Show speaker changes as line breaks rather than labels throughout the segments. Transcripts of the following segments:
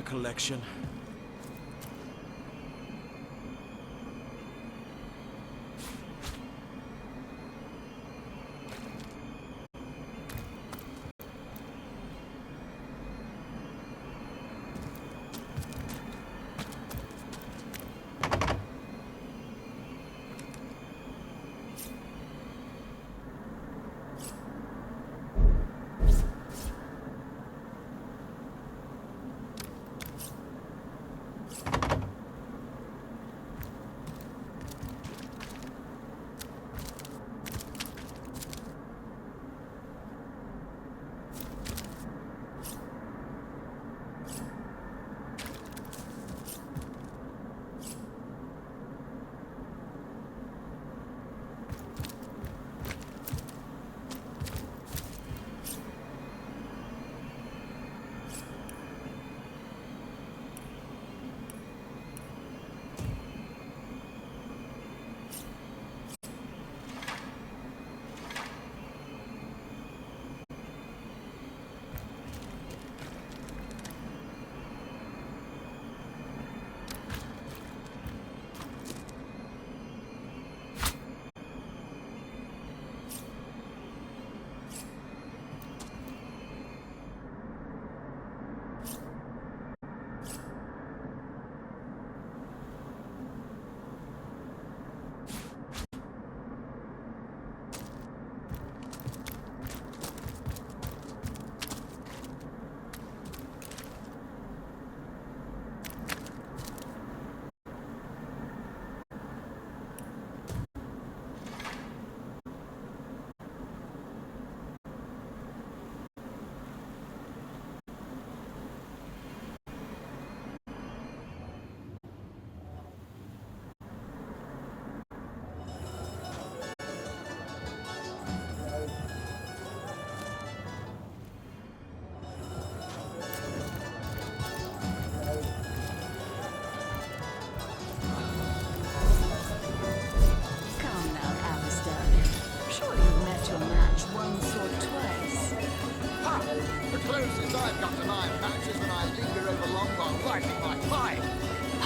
collection.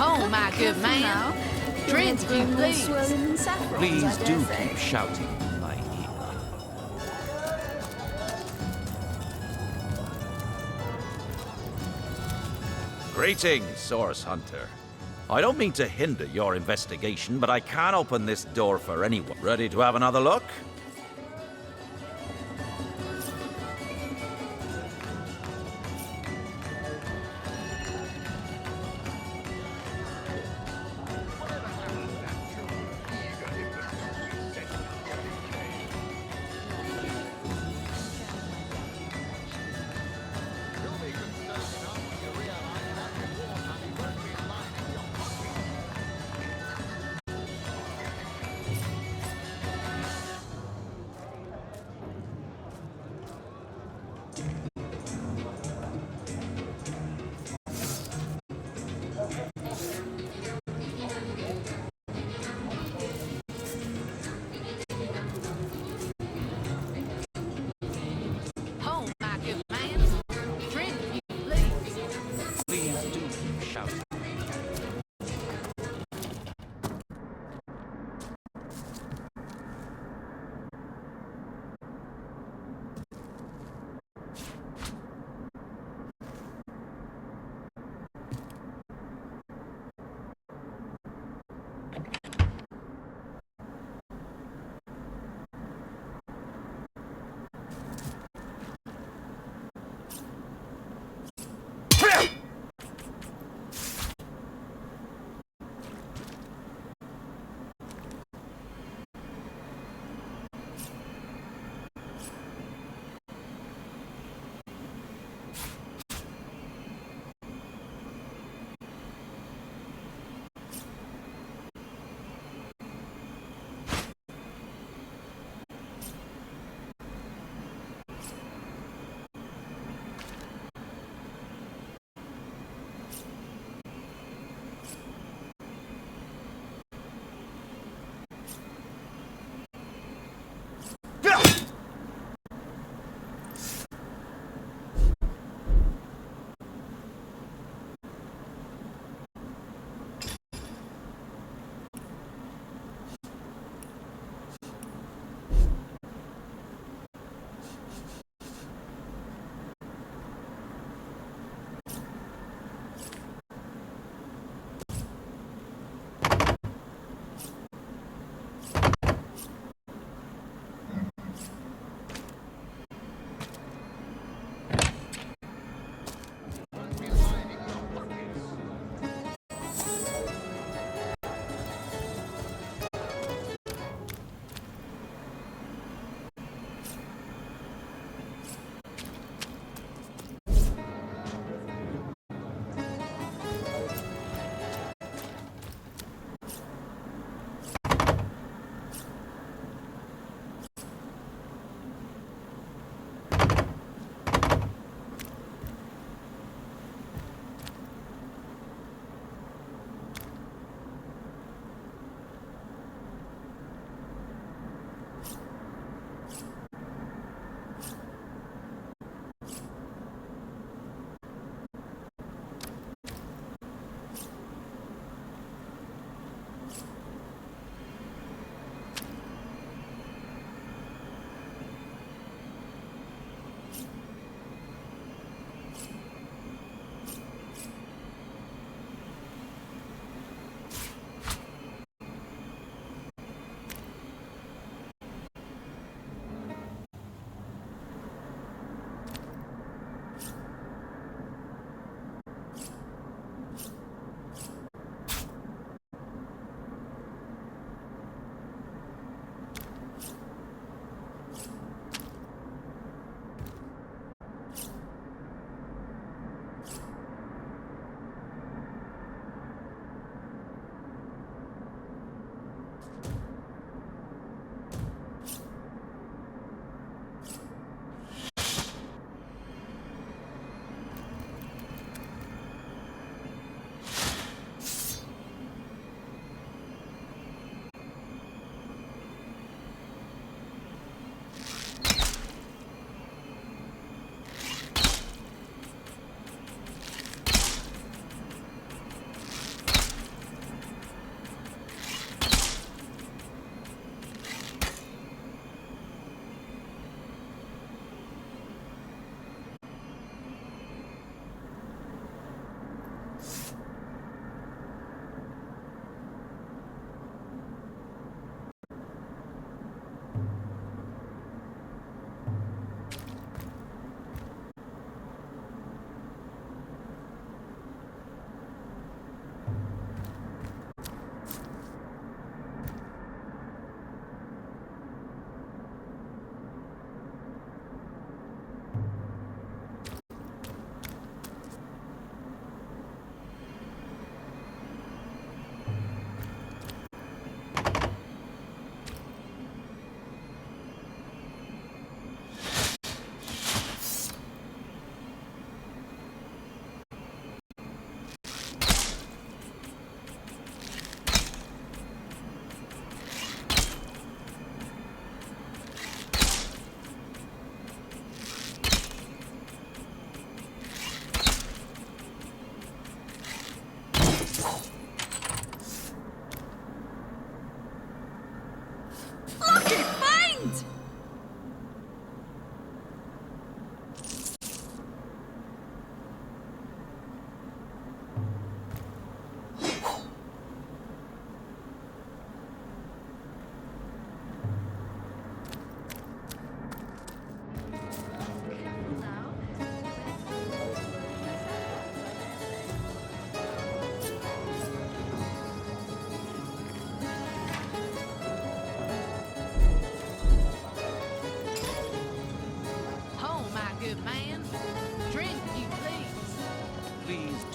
Oh, my good man. Drink, you please.
Please do keep shouting in my ear. Greetings, Source Hunter. I don't mean to hinder your investigation, but I can't open this door for anyone. Ready to have another look?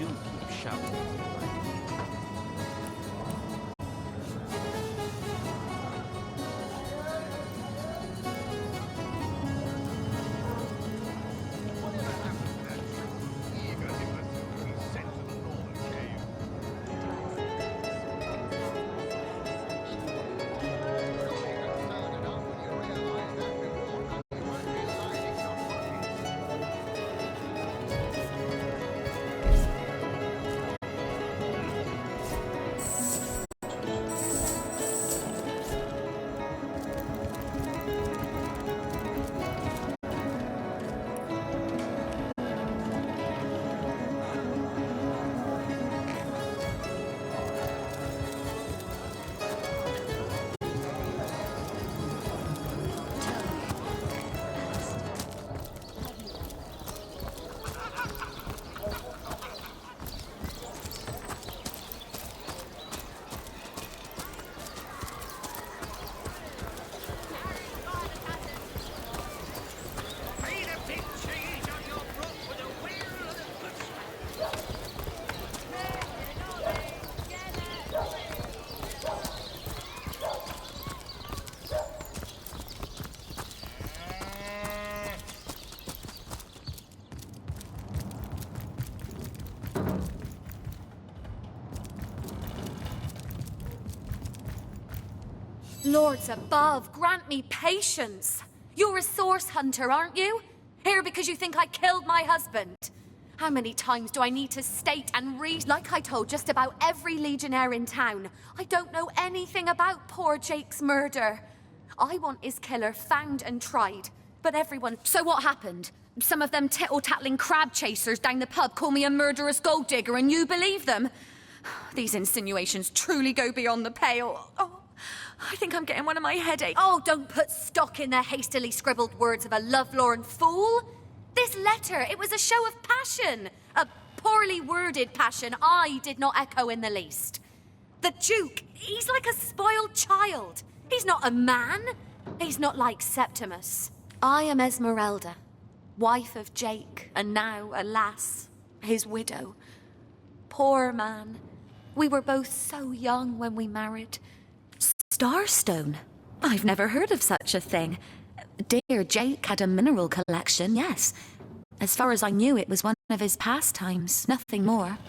keep shouting.
Lords above, grant me patience. You're a source hunter, aren't you? Here because you think I killed my husband. How many times do I need to state and read? Like I told just about every legionnaire in town, I don't know anything about poor Jake's murder. I want his killer found and tried. But everyone... So what happened? Some of them tittle-tattling crab chasers down the pub call me a murderous gold digger and you believe them? These insinuations truly go beyond the pale. Oh, I think I'm getting one of my headaches. Oh, don't put stock in the hastily scribbled words of a lovelorn fool. This letter, it was a show of passion. A poorly worded passion I did not echo in the least. The Duke, he's like a spoiled child. He's not a man. He's not like Septimus. I am Esmeralda, wife of Jake, and now, alas, his widow. Poor man. We were both so young when we married. Starstone? I've never heard of such a thing. Dear Jake had a mineral collection, yes. As far as I knew, it was one of his pastimes, nothing more.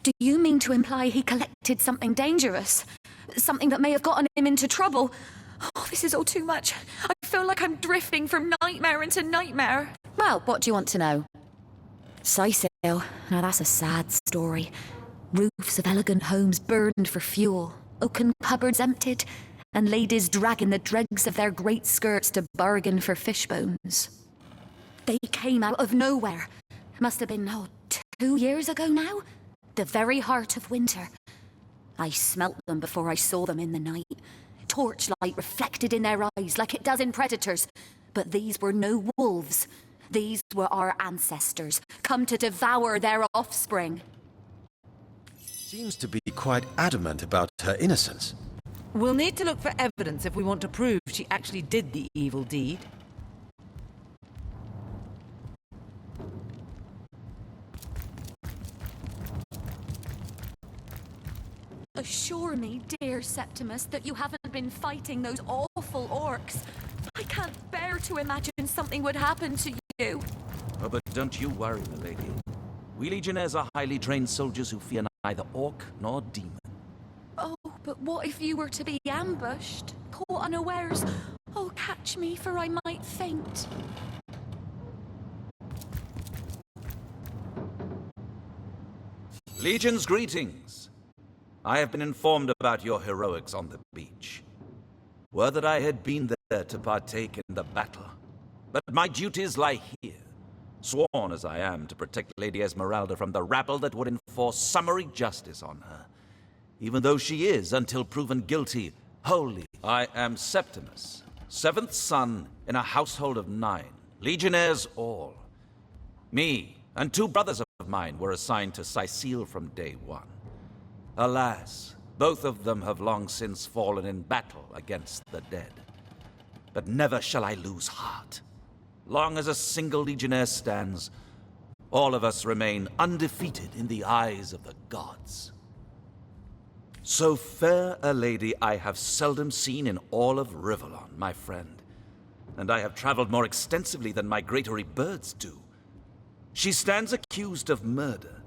Do you mean to imply he collected something dangerous? Something that may have gotten him into trouble? Oh, this is all too much. I feel like I'm drifting from nightmare into nightmare. Well, what do you want to know? Sisal. Now that's a sad story. Roofs of elegant homes burned for fuel. Oaken cupboards emptied, and ladies dragging the dregs of their great skirts to bargain for fish bones. They came out of nowhere. Must have been, 2 years ago now? The very heart of winter. I smelt them before I saw them in the night. Torchlight reflected in their eyes like it does in predators. But these were no wolves. These were our ancestors, come to devour their offspring.
Seems to be quite adamant about her innocence.
We'll need to look for evidence if we want to prove she actually did the evil deed.
Assure me, dear Septimus, that you haven't been fighting those awful orcs. I can't bear to imagine something would happen to you.
Oh, but don't you worry, my lady. We legionnaires are highly trained soldiers who fear neither orc nor demon.
Oh, but what if you were to be ambushed, caught unawares? Oh, catch me, for I might faint.
Legion's greetings. I have been informed about your heroics on the beach. Were that I had been there to partake in the battle. But my duties lie here. Sworn as I am to protect Lady Esmeralda from the rabble that would enforce summary justice on her. Even though she is, until proven guilty, wholly. I am Septimus, 7th son in a household of 9, legionnaires all. Me and 2 brothers of mine were assigned to Sisal from day 1. Alas, both of them have long since fallen in battle against the dead. But never shall I lose heart. Long as a single legionnaire stands, all of us remain undefeated in the eyes of the gods. So fair a lady I have seldom seen in all of Rivellon, my friend, and I have traveled more extensively than migratory birds do. She stands accused of murder,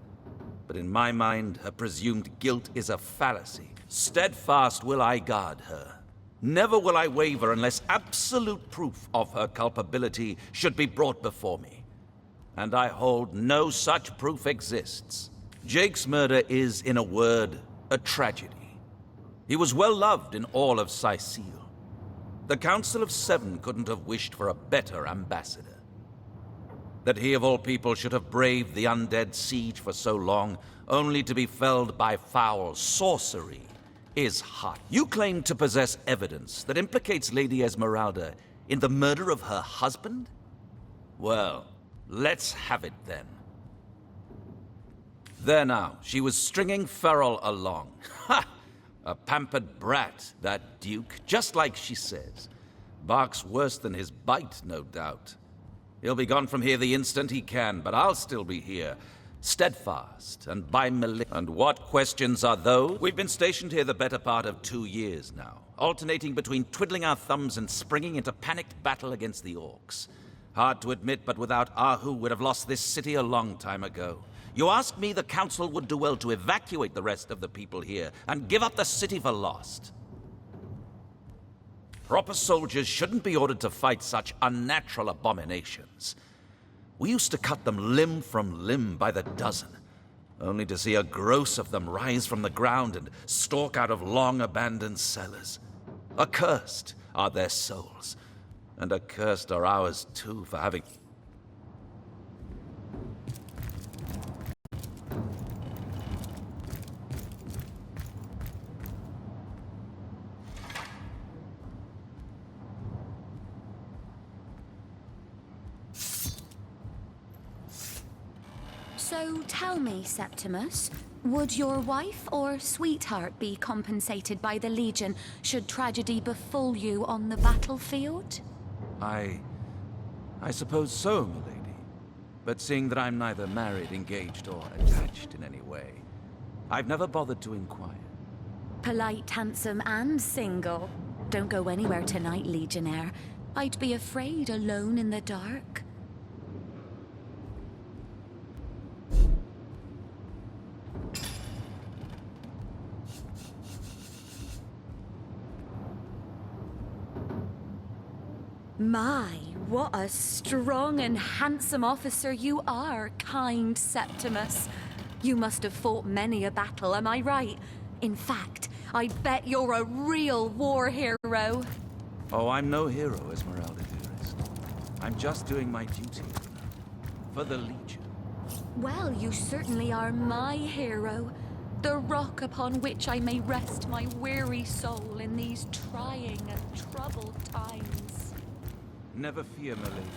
but in my mind, her presumed guilt is a fallacy. Steadfast will I guard her. Never will I waver unless absolute proof of her culpability should be brought before me. And I hold no such proof exists. Jake's murder is, in a word, a tragedy. He was well loved in all of Sicile. The Council of Seven couldn't have wished for a better ambassador. That he of all people should have braved the undead siege for so long, only to be felled by foul sorcery, is hot. You claim to possess evidence that implicates Lady Esmeralda in the murder of her husband? Well, let's have it then. There now, she was stringing Ferrell along. Ha! A pampered brat, that Duke, just like she says. Barks worse than his bite, no doubt. He'll be gone from here the instant he can, but I'll still be here, steadfast and by And what questions are those? We've been stationed here the better part of 2 years now, alternating between twiddling our thumbs and springing into panicked battle against the orcs. Hard to admit, but without Ahu, we'd have lost this city a long time ago. You ask me, the Council would do well to evacuate the rest of the people here and give up the city for lost. Proper soldiers shouldn't be ordered to fight such unnatural abominations. We used to cut them limb from limb by the dozen, only to see a gross of them rise from the ground and stalk out of long-abandoned cellars. Accursed are their souls, and accursed are ours too for having...
So tell me, Septimus, would your wife or sweetheart be compensated by the Legion should tragedy befall you on the battlefield?
I suppose so, milady. But seeing that I'm neither married, engaged, or attached in any way, I've never bothered to inquire.
Polite, handsome, and single. Don't go anywhere tonight, Legionnaire. I'd be afraid alone in the dark. My, what a strong and handsome officer you are, kind Septimus. You must have fought many a battle, am I right? In fact, I bet you're a real war hero.
Oh, I'm no hero, Esmeralda, dearest. I'm just doing my duty, you know, for the Legion.
Well, you certainly are my hero. The rock upon which I may rest my weary soul in these trying and troubled times.
Never fear, my lady.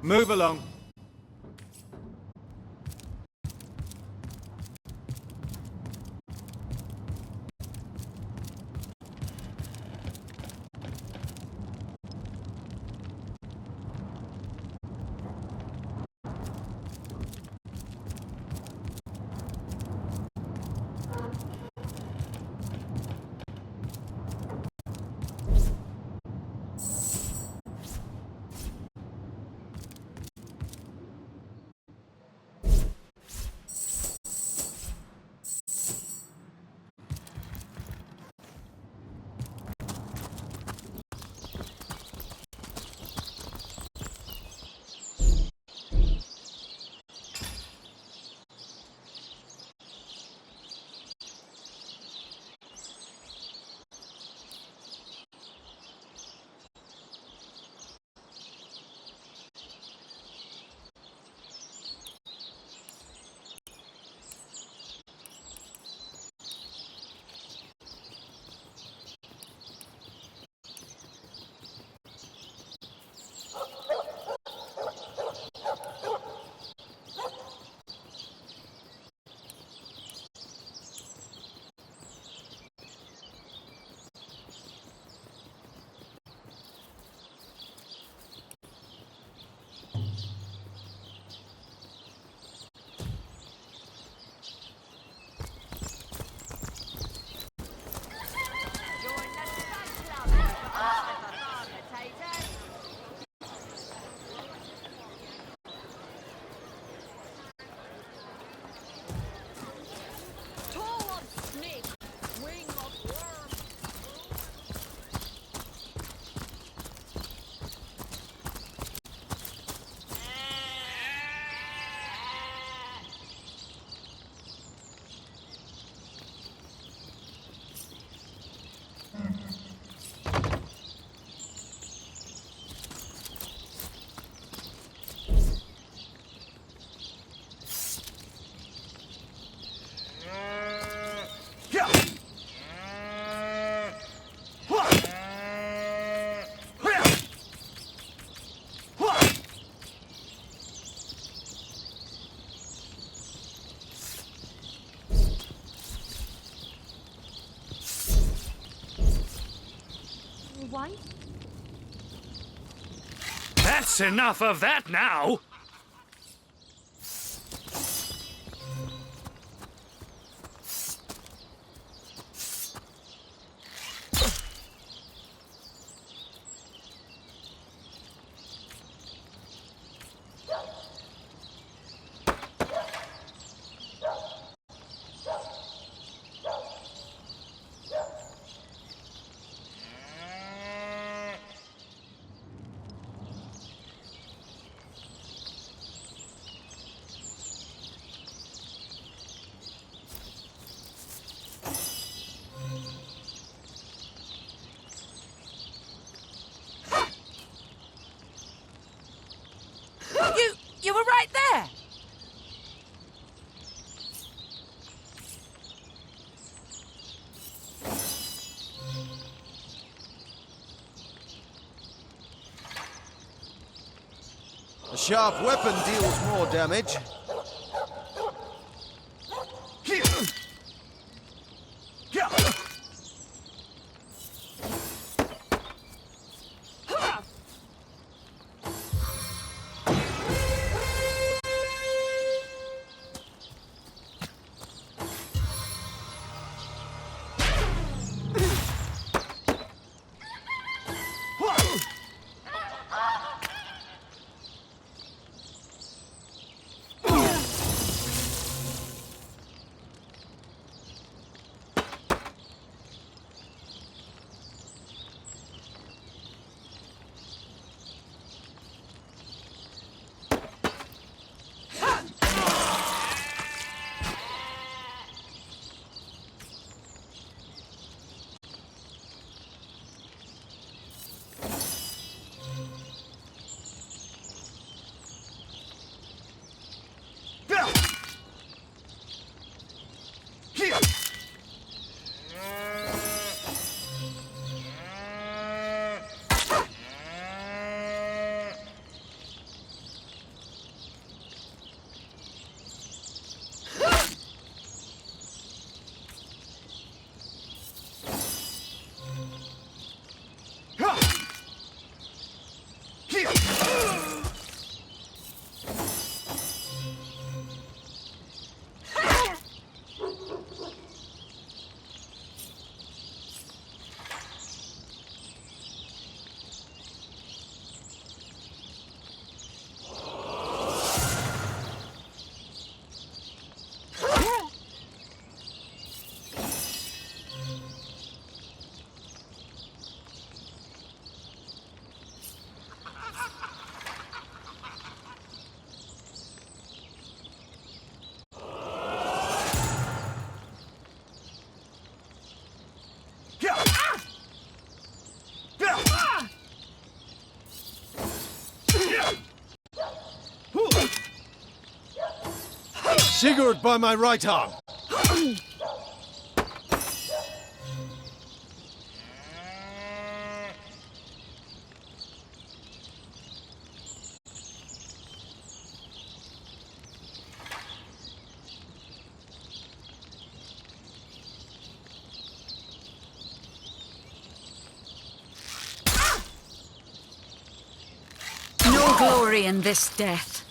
Move along.
Why?
That's enough of that now!
You were right there!
A sharp weapon deals more damage. Sigurd by my right arm.
No glory in this death.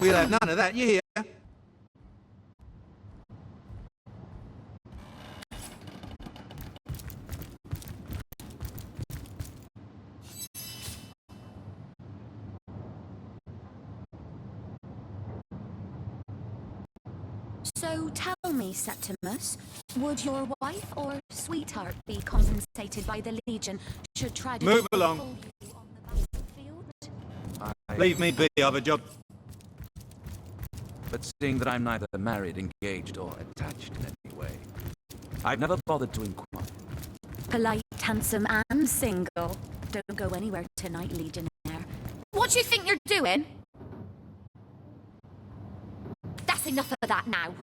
We'll have none of that, you hear?
So tell me, Septimus, would your wife or sweetheart be compensated by the Legion should try to
Move along.
pull you on the battlefield?
Leave me be, I've a job. But seeing that I'm neither married, engaged, or attached in any way, I've never bothered to inquire.
Polite, handsome, and single. Don't go anywhere tonight, Legionnaire. What do you think you're doing? That's enough of that now.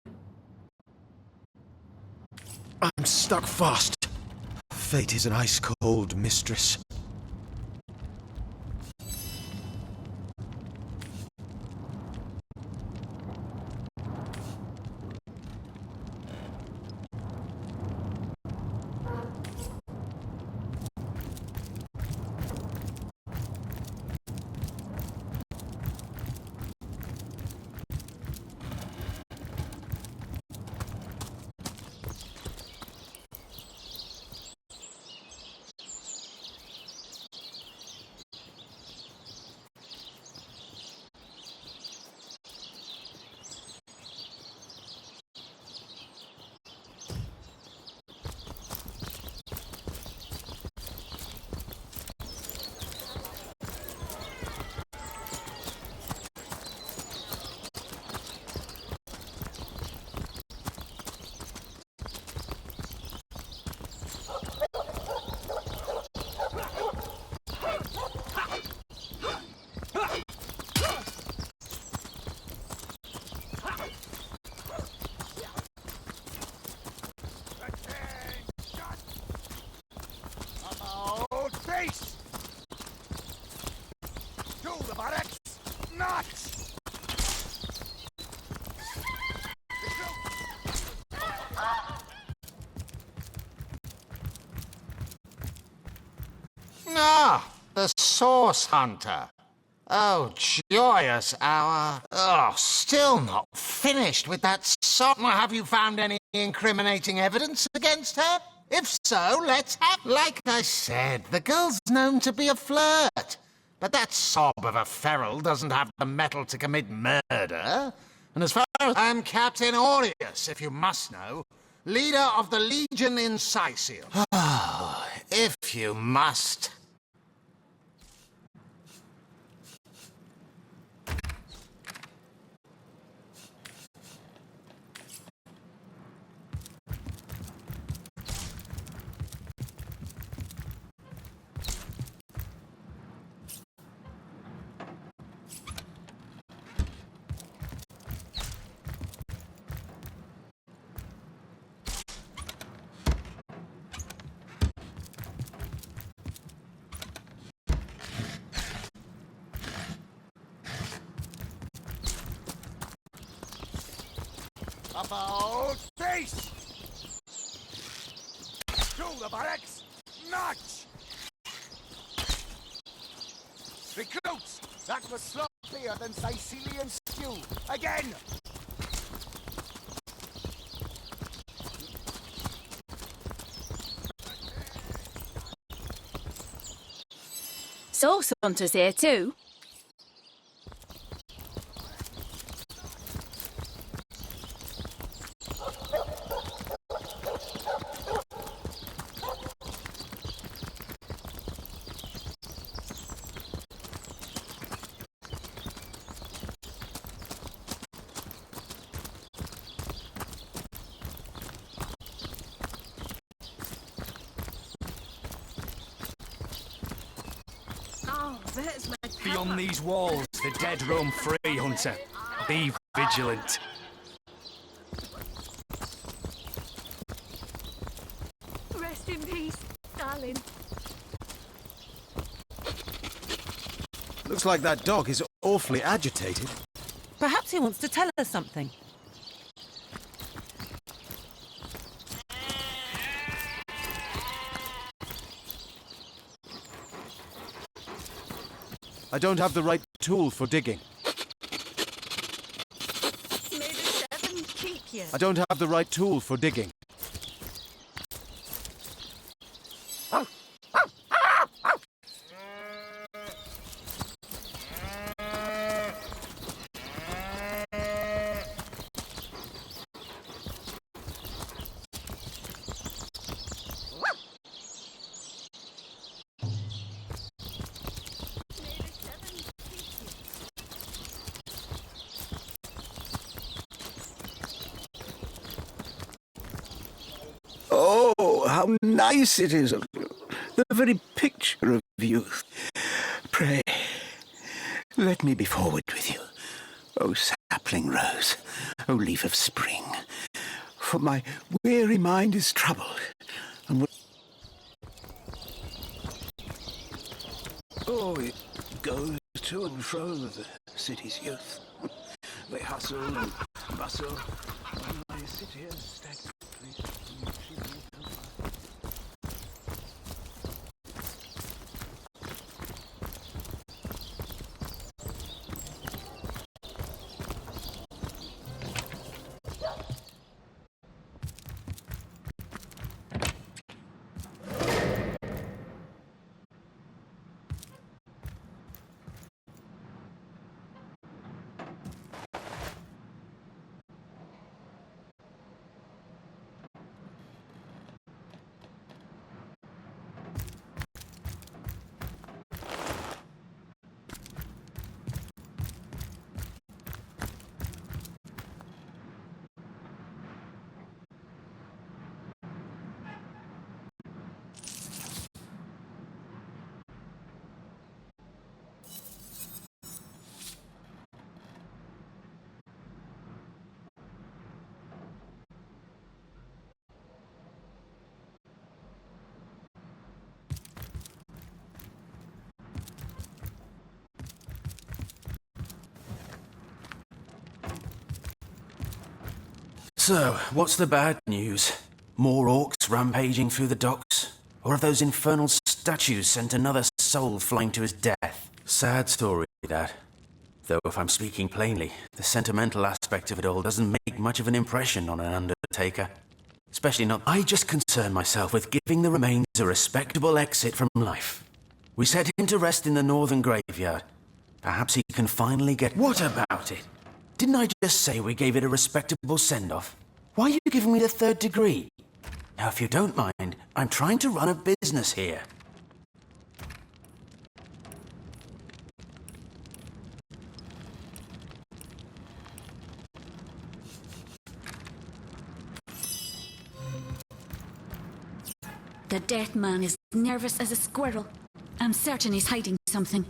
I'm stuck fast. Fate is an ice-cold mistress.
Peace! To the barracks! March!
Ah, the Source Hunter. Oh, joyous hour. Oh, still not finished with that song. Have you found any incriminating evidence against her? If so, let's have... Like I said, the girl's known to be a flirt. But that sob of a feral doesn't have the mettle to commit murder. And as far as I'm Captain Aureus, if you must know, leader of the Legion Incisium. Oh, if you must...
About face! To the barracks! March! Recruits! That was sloppier than Sicilian stew. Again!
Source Hunter's here too.
Beyond these walls, the dead roam free, Hunter. Be vigilant.
Rest in peace, darling.
Looks like that dog is awfully agitated.
Perhaps he wants to tell us something.
I don't have the right tool for digging.
May the seven keep you.
I don't have the right tool for digging.
Oh, how nice it is of you. The very picture of youth. Pray, let me be forward with you. O sapling rose, O leaf of spring. For my weary mind is troubled, and oh, it goes to and fro, the city's youth. They hustle and bustle, while I sit here stagnantly.
So, what's the bad news? More orcs rampaging through the docks? Or have those infernal statues sent another soul flying to his death? Sad story, Dad. Though if I'm speaking plainly, the sentimental aspect of it all doesn't make much of an impression on an undertaker. Especially not... I just concern myself with giving the remains a respectable exit from life. We set him to rest in the northern graveyard. Perhaps he can finally get... What about it? Didn't I just say we gave it a respectable send-off? Why are you giving me the third degree? Now, if you don't mind, I'm trying to run a business here.
The dead man is nervous as a squirrel. I'm certain he's hiding something.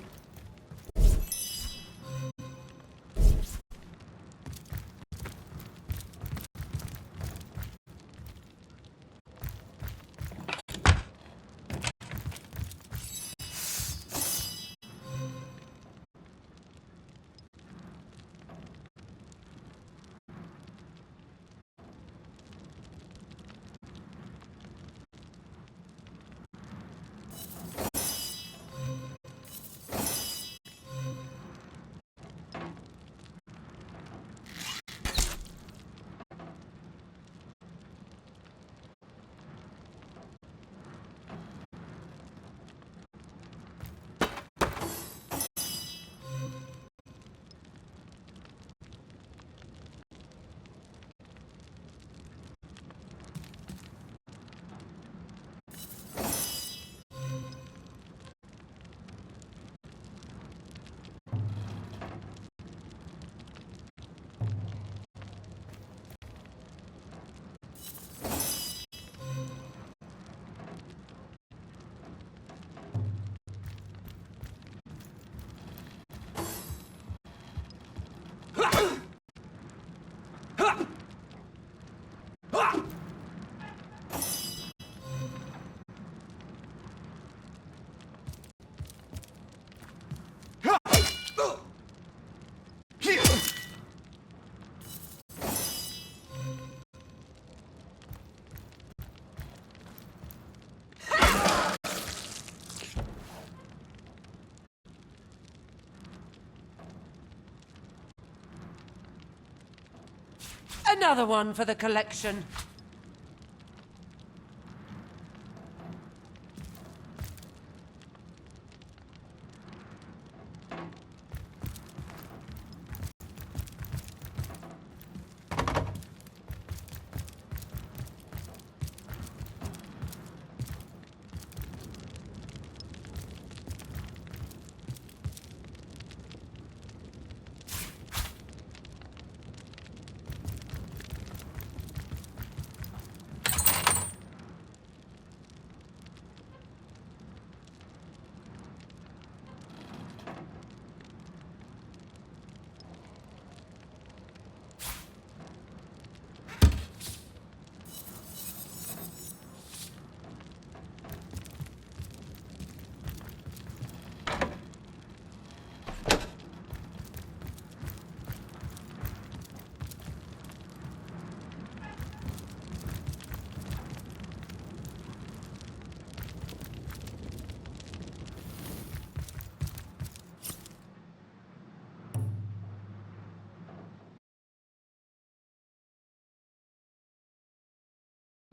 Another one for the collection.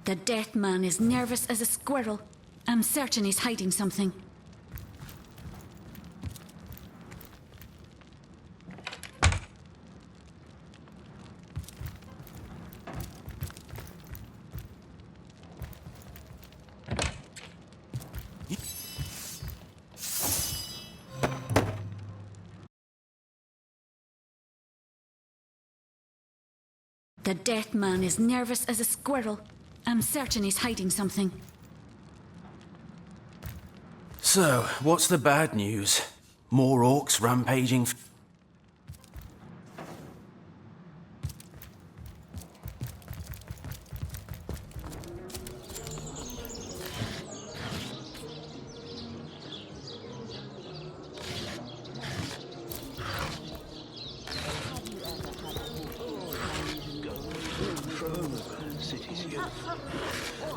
The dead man is nervous as a squirrel. I'm certain he's hiding something. The dead man is nervous as a squirrel. I'm certain he's hiding something.
So, what's the bad news? More orcs rampaging...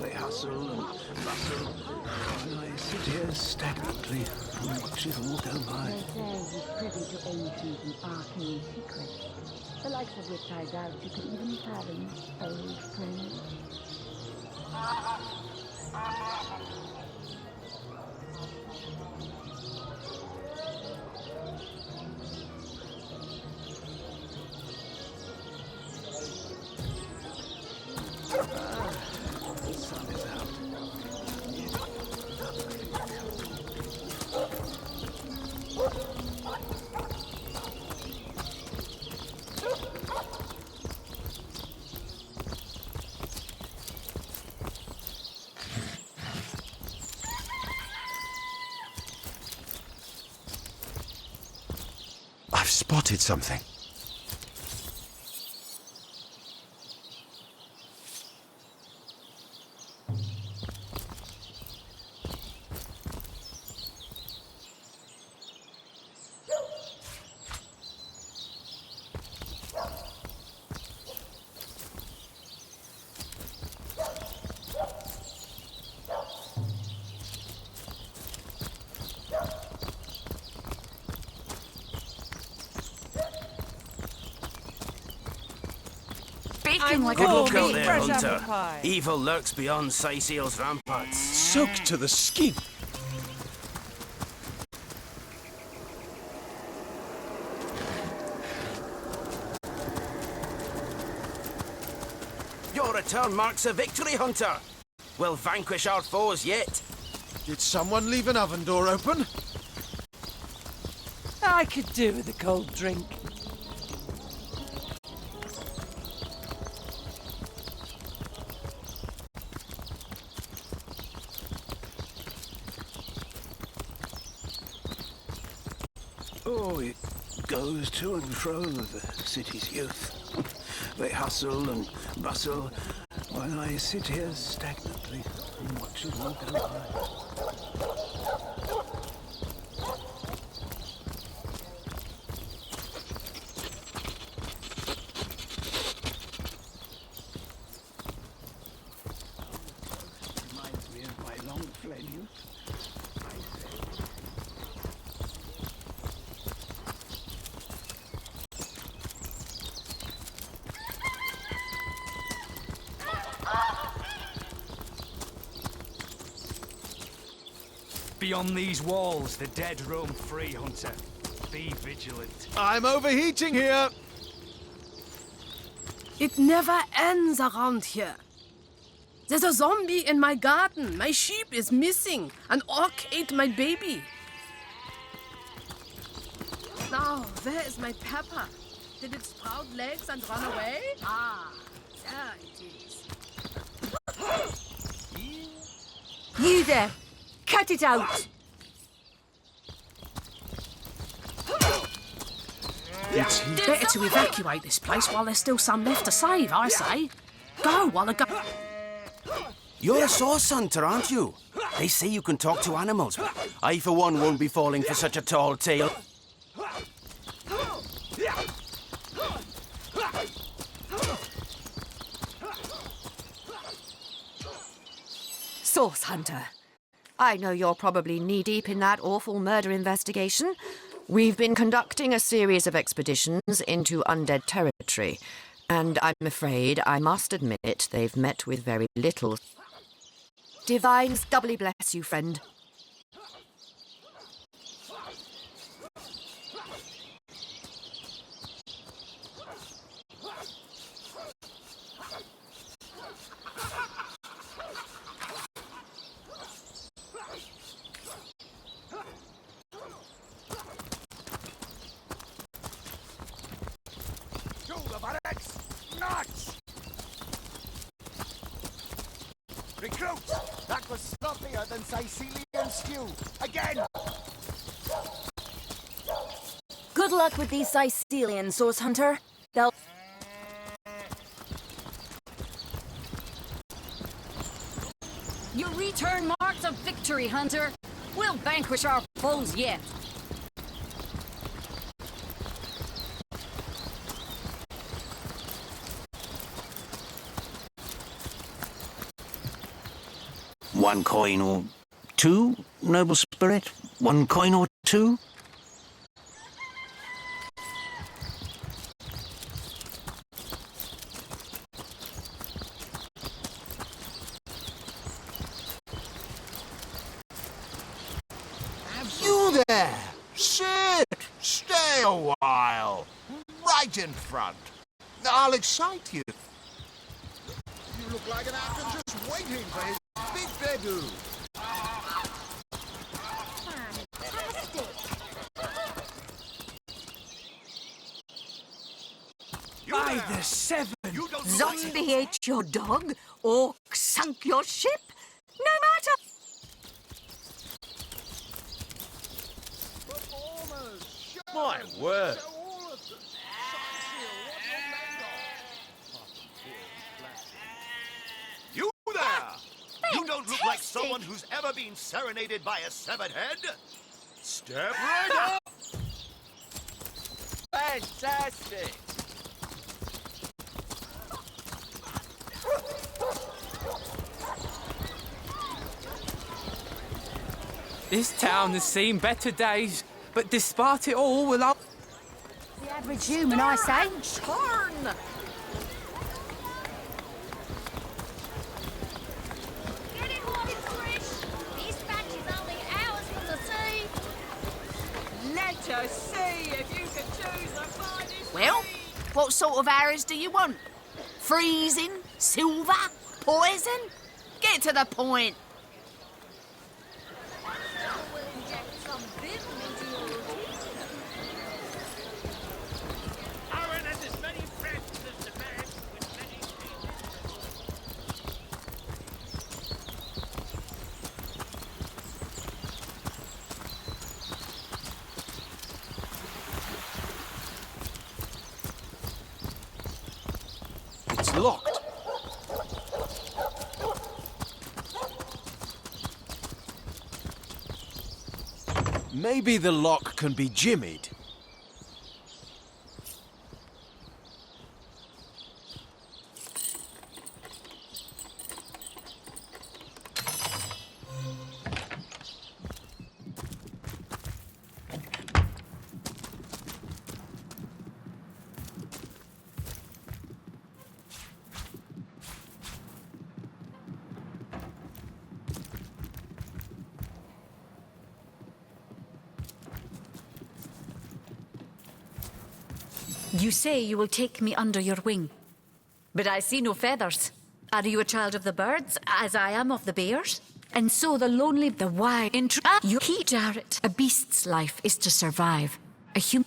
They hustle and bustle, while I sit here stagnantly and watch it all go by.
They say he's privy to ancient and arcane secrets, the likes of which I doubt you could even fathom, old friend.
The sun is out.
I've spotted something.
Baking like
Good
a
luck out
tree.
there,
fresh
Hunter.
apple pie.
Evil lurks beyond Sisyl's ramparts.
Soaked to the skin.
Your return marks a victory, Hunter. We'll vanquish our foes yet.
Did someone leave an oven door open?
I could do with a cold drink.
Oh, it goes to and fro, the city's youth. They hustle and bustle, while I sit here stagnantly and watch it all go by. Reminds me of my long-fled youth. I say.
Beyond these walls, the dead roam free, Hunter. Be vigilant.
I'm overheating here.
It never ends around here. There's a zombie in my garden. My sheep is missing. An orc ate my baby. Now, where is my pepper? Did it sprout legs and run away? Ah, there it is.
You there! Cut it out!
Better to evacuate this place while there's still some left to save, I say. Go while the
You're a source hunter, aren't you? They say you can talk to animals, but I, for one, won't be falling for such a tall tale.
Source Hunter. I know you're probably knee-deep in that awful murder investigation. We've been conducting a series of expeditions into undead territory, and I'm afraid I must admit they've met with very little. Divines doubly bless you, friend.
Nuts! Recruits! That was sloppier than Sicilian stew. Again!
Good luck with these Sicilian, Source Hunter. They'll... Your return marks a victory, Hunter. We'll vanquish our foes yet.
1 coin or 2, noble spirit? 1 coin or 2?
You there! Sit! Stay a while! Right in front. I'll excite you. You look like an actor just waiting for his big debut.
Fantastic!
By the seven!
Zombie ate your dog? Orc sunk your ship? No matter.
My word.
You there! You don't look like someone who's ever been serenaded by a severed head. Step right up!
Fantastic!
This town has seen better days, but despite it all, we'll up.
The average human, I say.
Turn!
Get it while it's fresh. This batch is only ours for the sea.
Let us see if you can choose the finest.
Well, what sort of arrows do you want? Freezing? Silver? Poison? Get to the point.
We'll inject some vim into your routine.
Aaron has as many friends as the man with many
It's locked. Maybe the lock can be jimmied.
You say you will take me under your wing, but I see no feathers. Are you a child of the birds, as I am of the bears? And so the lonely, the wild, you key, Jarrett. A beast's life is to survive. A human.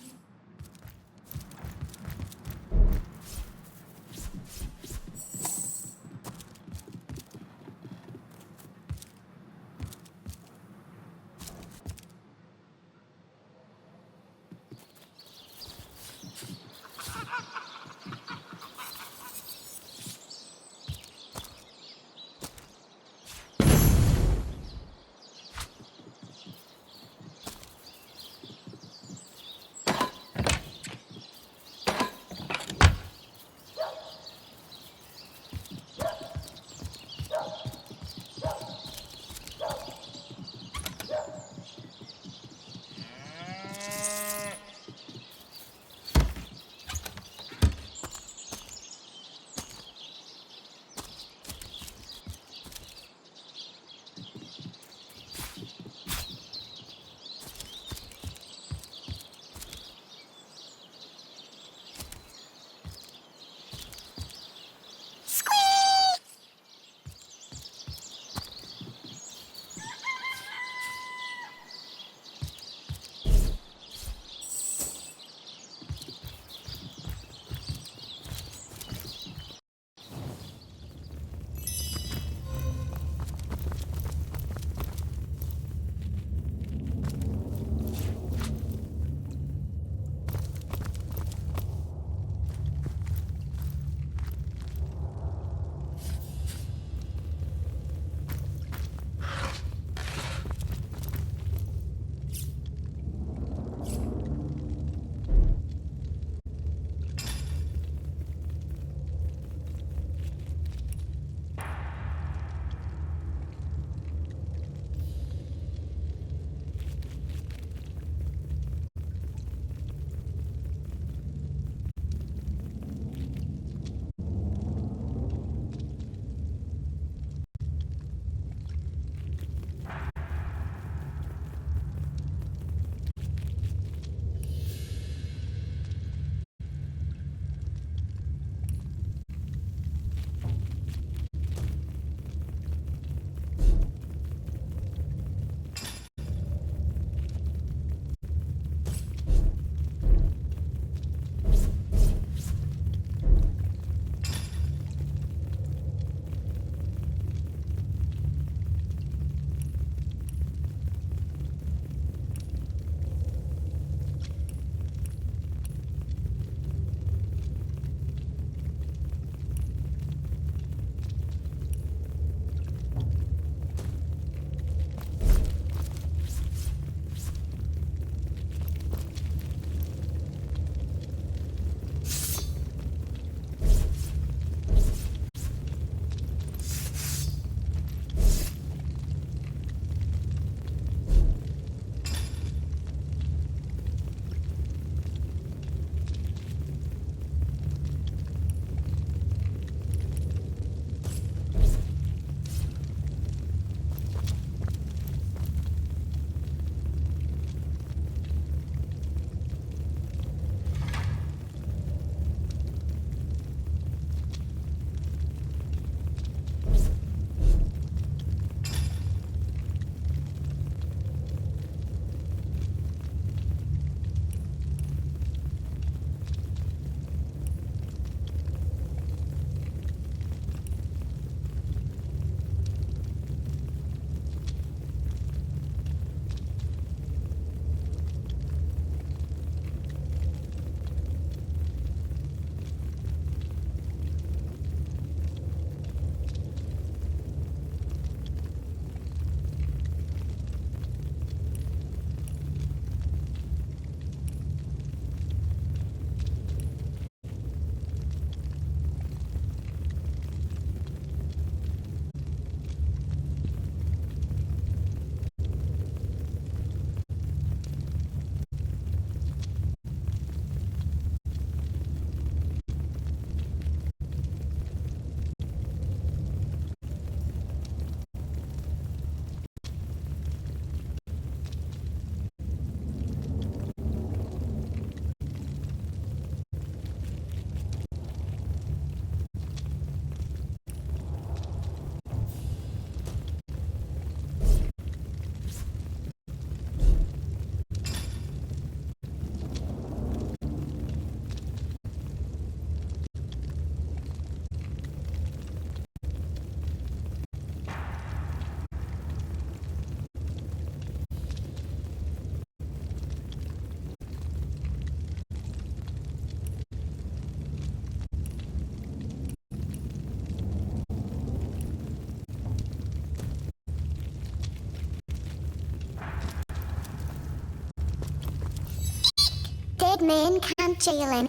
man can't jail him.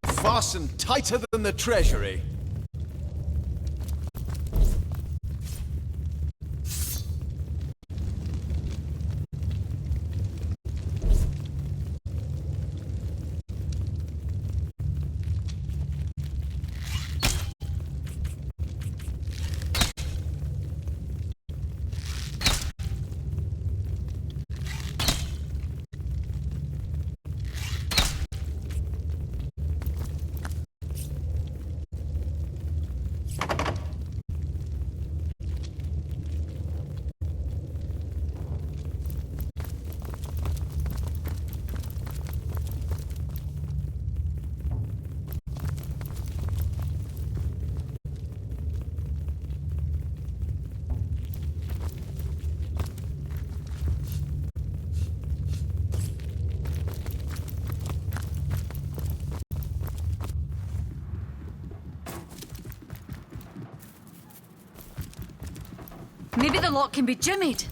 Fastened tighter than the treasury.
Maybe the lock can be jimmied.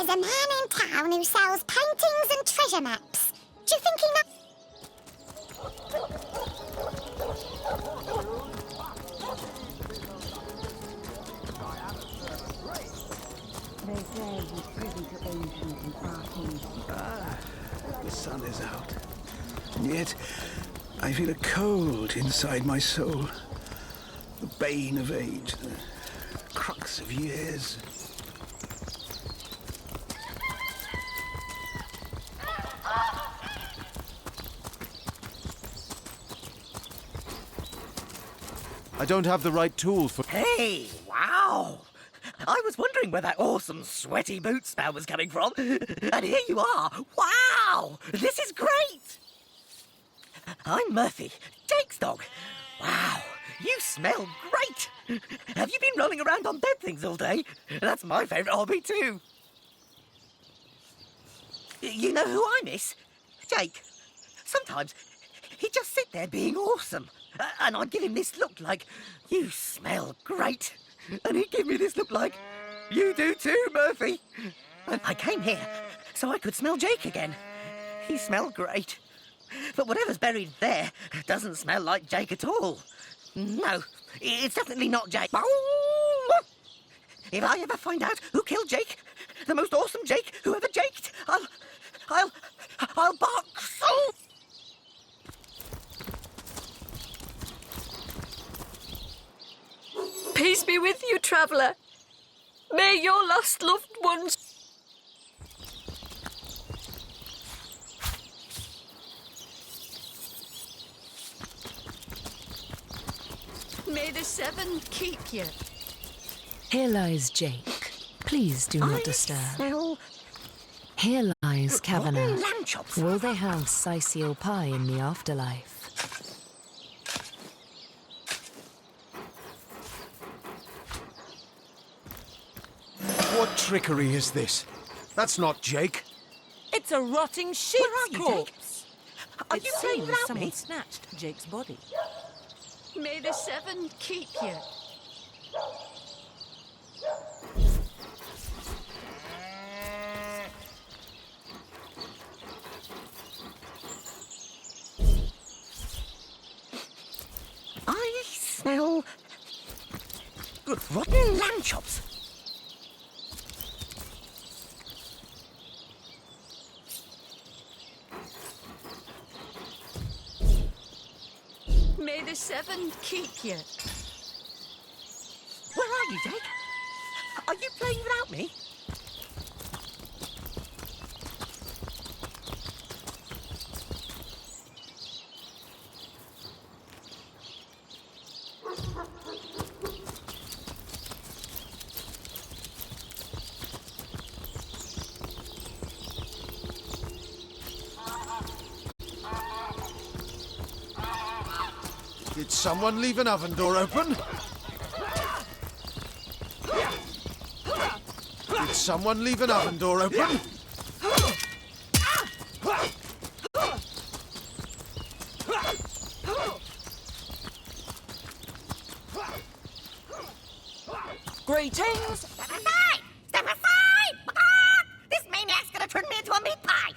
There's a man in town who sells paintings and treasure maps. Do you think he knows?
They say he's privy to ancient and arcane secrets.
The sun is out. And yet, I feel a cold inside my soul. The bane of age, the crux of years.
I don't have the right tool for...
Hey, wow! I was wondering where that awesome sweaty boot smell was coming from. And here you are. Wow! This is great! I'm Murphy, Jake's dog. Wow, you smell great! Have you been rolling around on dead things all day? That's my favourite hobby too. You know who I miss? Jake. Sometimes he'd just sit there being awesome. And I'd give him this look like, you smell great. And he'd give me this look like, you do too, Murphy. And I came here so I could smell Jake again. He smelled great. But whatever's buried there doesn't smell like Jake at all. No, it's definitely not Jake. If I ever find out who killed Jake, the most awesome Jake who ever jaked, I'll bark so...
Peace be with you, traveller. May your lost loved ones... May the seven keep you.
Here lies Jake. Please do not disturb. Here lies Kavanagh. Will they have Sicil pie in the afterlife?
What trickery is this? That's not Jake.
It's a rotting sheep's corpse.
Are
It
you playing
seems
without
someone
me?
snatched Jake's body.
May the seven keep you.
I smell... rotten lamb chops.
May the seven keep you.
Where are you, Jake? Are you playing without me?
Did someone leave an oven door open? Did someone leave an oven door open?
Greetings!
Step aside! Step aside! This maniac's gonna turn me into a meat pie!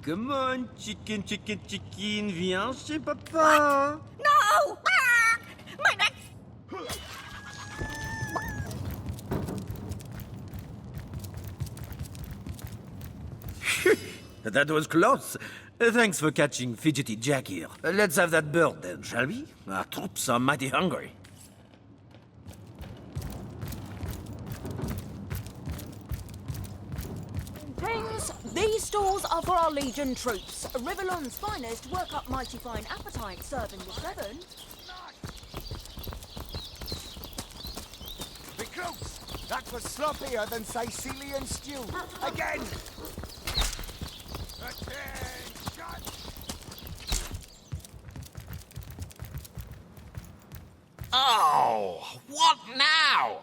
Come on, chicken, chicken, chicken, viens chez papa.
No! My neck!
That was close. Thanks for catching Fidgety Jack here. Let's have that bird then, shall we? Our troops are mighty hungry.
Things, these stores are for our Legion troops. Rivellon's finest work up mighty fine appetite serving the seven.
Recruits, that was sloppier than Sicilian stew. Again! Attention!
Oh, what now?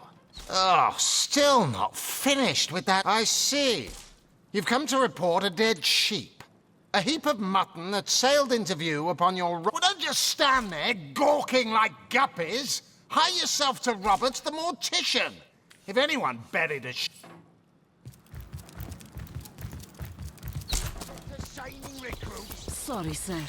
Oh, still not finished with that. I see. You've come to report a dead sheep. A heap of mutton that sailed into view upon your... Well, don't just stand there gawking like guppies. Hire yourself to Roberts, the mortician. If anyone buried a sheep...
The shining recruits.
Sorry, sir.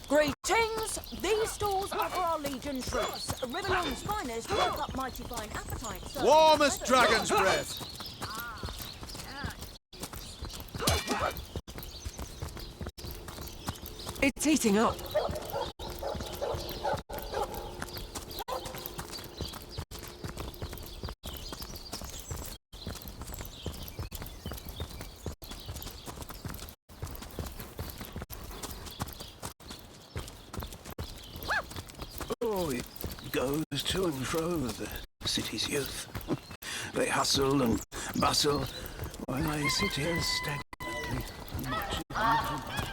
Greetings! These stores are for our Legion troops. Rivellon's finest work up mighty fine appetite serving
Warm
the
as
seven.
dragon's breath.
It's heating up.
Oh, it goes to and fro, the city's youth. They hustle and bustle, while I sit here stagnantly and watch it happen.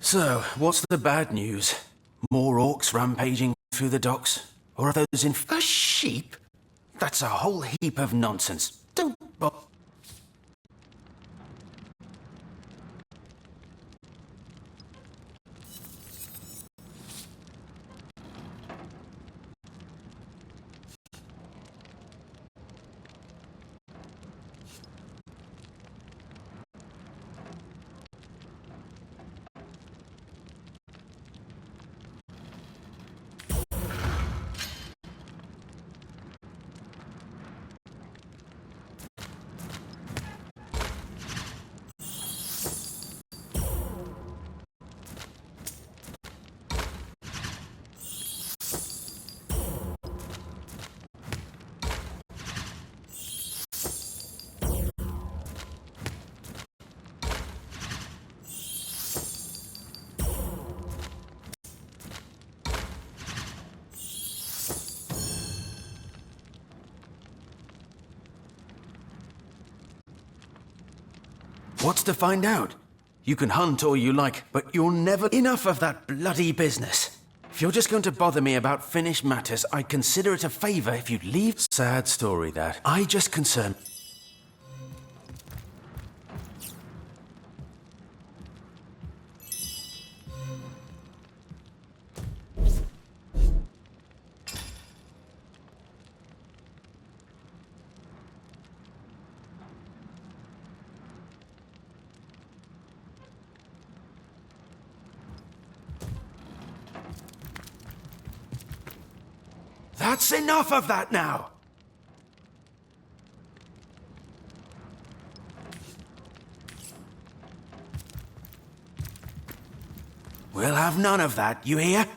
So, what's the bad news? More orcs rampaging through the docks? Or are those in... A sheep? That's a whole heap of nonsense. Don't... What's to find out? You can hunt all you like, but you'll never... Enough of that bloody business. If you're just going to bother me about finished matters, I'd consider it a favour if you'd leave... Sad story, that. I just concern... That's enough of that now! We'll have none of that, you hear?